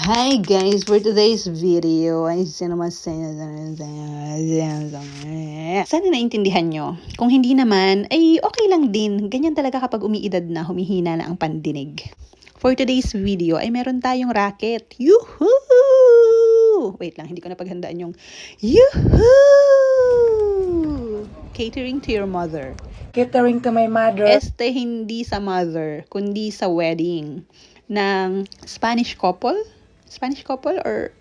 Hi guys, for today's video ay sana naintindihan nyo. Kung hindi naman, ay okay lang din. Ganyan talaga kapag umiidad na, humihina na ang pandinig. For today's video ay meron tayong racket. Yuhuu! Wait lang, hindi ko na paghandaan yung yuhuu! Catering to your mother. Catering to my mother. Hindi sa mother, kundi sa wedding ng Spanish couple or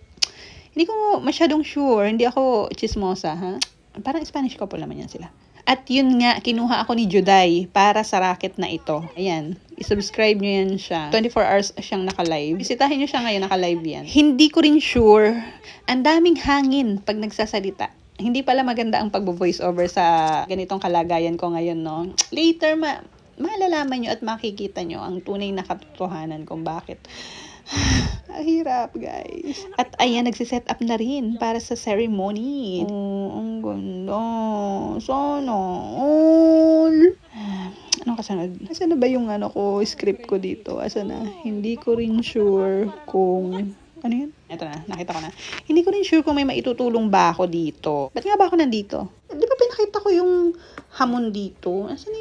hindi ko masyadong sure, hindi ako chismosa, ha? Parang Spanish couple naman yan sila. At yun nga, kinuha ako ni Juday para sa racket na ito. Ayan, isubscribe nyo yan siya. 24 hours siyang naka-live. Bisitahin nyo siya ngayon, naka-live yan. Hindi ko rin sure, ang daming hangin pag nagsasalita. Hindi pala maganda ang pag-voice over sa ganitong kalagayan ko ngayon, no? Later, malalaman nyo at makikita nyo ang tunay na katotohanan kung bakit. Ang hirap, guys. At ayan, nagsiset up na rin para sa ceremony. Oh, ang ganda. Sana all. Anong kasunod? Asa na ba yung script ko dito? Asa na? Hindi ko rin sure kung... Ano yun? Ito na, nakita ko na. Hindi ko rin sure kung may maitutulong ba ako dito. Ba't nga ba ako nandito? Di ba pinakita ko yung hamon dito? Asa na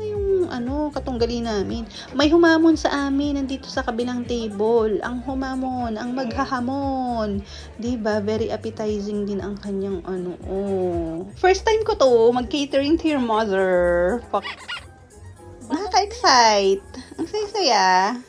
yung katunggali namin? May humamon sa amin nandito sa kabilang table. Ang humamon, ang maghahamon. Diba? Very appetizing din ang kanyang First time ko to, mag-catering to your mother. Fuck. Nakaka-excite. Ang saya-saya.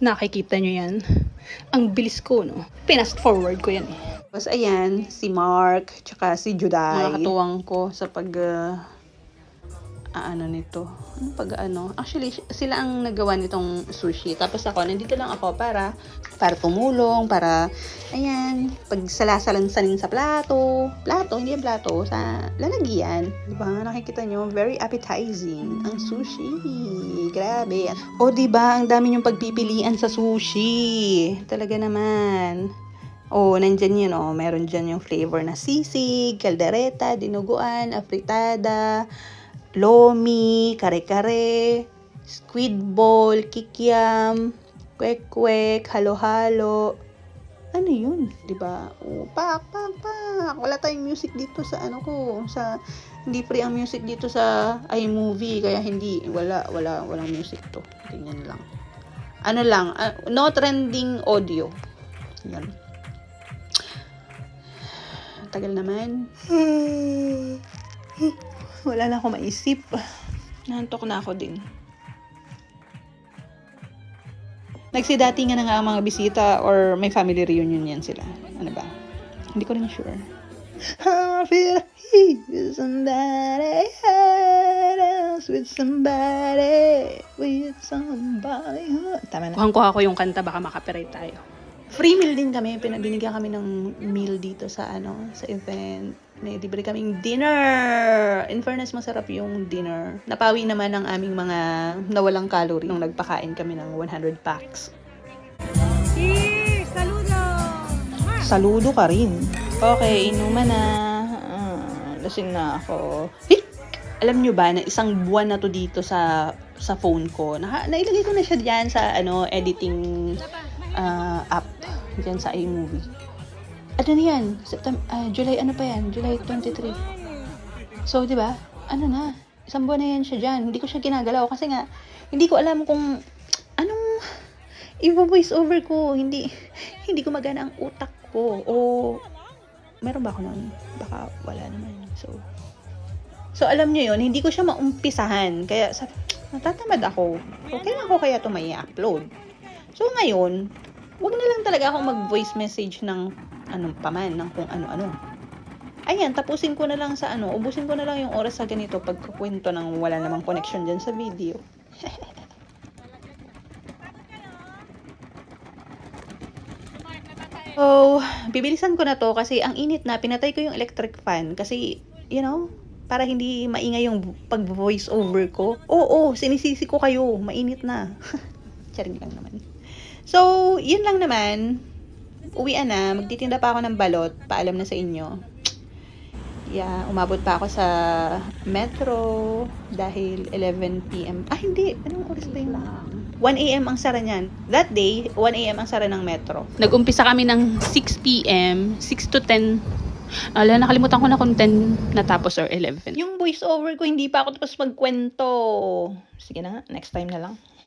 Nakikita nyo yan. Ang bilis ko, no? Pinast forward ko yan, eh. Tapos, ayan, si Mark, tsaka si Juday. Mga katuwang ko sa nito. Actually, sila ang nagawa nitong sushi. Tapos ako, nandito lang ako para tumulong, para, ayan, pagsalasalansanin sa plato, hindi yung plato, sa lalagyan. Diba? Nakikita nyo, very appetizing ang sushi. Grabe. O, diba, ang dami yung pagpipilian sa sushi. Talaga naman. Nandyan yun, meron dyan yung flavor na sisig, kaldereta, dinuguan, afritada, lomi, kare-kare, squid ball, kikiam, kwek-kwek, halo-halo. Ano yun? Diba? Pak. Wala tayong music dito sa hindi free ang music dito sa iMovie, kaya walang music to. Ganyan lang. No trending audio. Yan. Tagal naman. Wala na ako maisip. Nantok na ako din. Nagsidatingan na nga ang mga bisita or may family reunion yan sila. Ano ba? Hindi ko rin sure. I feel with somebody else, with somebody. Tama na. Kuhang-kuha ko yung kanta, baka makapiright tayo. Free meal din kami. Binigyan kami ng meal dito sa event. May libre kaming dinner. In fairness, masarap yung dinner. Napawi naman ang aming mga nawalang calorie nung nagpakain kami ng 100 packs. Saludo! Saludo ka rin. Okay, inuman na. Lasing na ako. Hey! Alam nyo ba na isang buwan na to dito sa phone ko. Nailagay ko na siya dyan sa editing app. Dyan sa iMovie. Ano na yan? July, July 23. So, di ba? Isang buwan na yan siya dyan. Hindi ko siya ginagalaw kasi nga, hindi ko alam kung anong i-voice over ko. Hindi gumagana ang utak ko. O, meron ba ako nun? Baka wala naman. So alam nyo yun, hindi ko siya maumpisahan. Kaya, natatamad ako. So, kailan ko kaya ito may upload? So, ngayon, wag na lang talaga akong mag-voice message ng ng kung ano-ano. Ayan, ubusin ko na lang yung oras sa ganito pagkukwento ng wala namang connection dyan sa video. So, bibilisan ko na to kasi ang init na, pinatay ko yung electric fan kasi, para hindi maingay yung pag-voice over ko. Oo, sinisisi ko kayo, mainit na. Charing lang naman. So, yun lang naman. uwian na, magtitinda pa ako ng balot, paalam na sa inyo. Yeah, umabot pa ako sa metro dahil 11 p.m. Ah, hindi. Anong oras ba yun? 1 a.m. ang sara niyan. That day, 1 a.m. ang sara ng metro. Nag-umpisa kami ng 6 p.m., 6 to 10. Ala, nakalimutan ko na kung 10 natapos or 11. Yung voice over ko, hindi pa ako tapos magkwento. Sige na nga, next time na lang.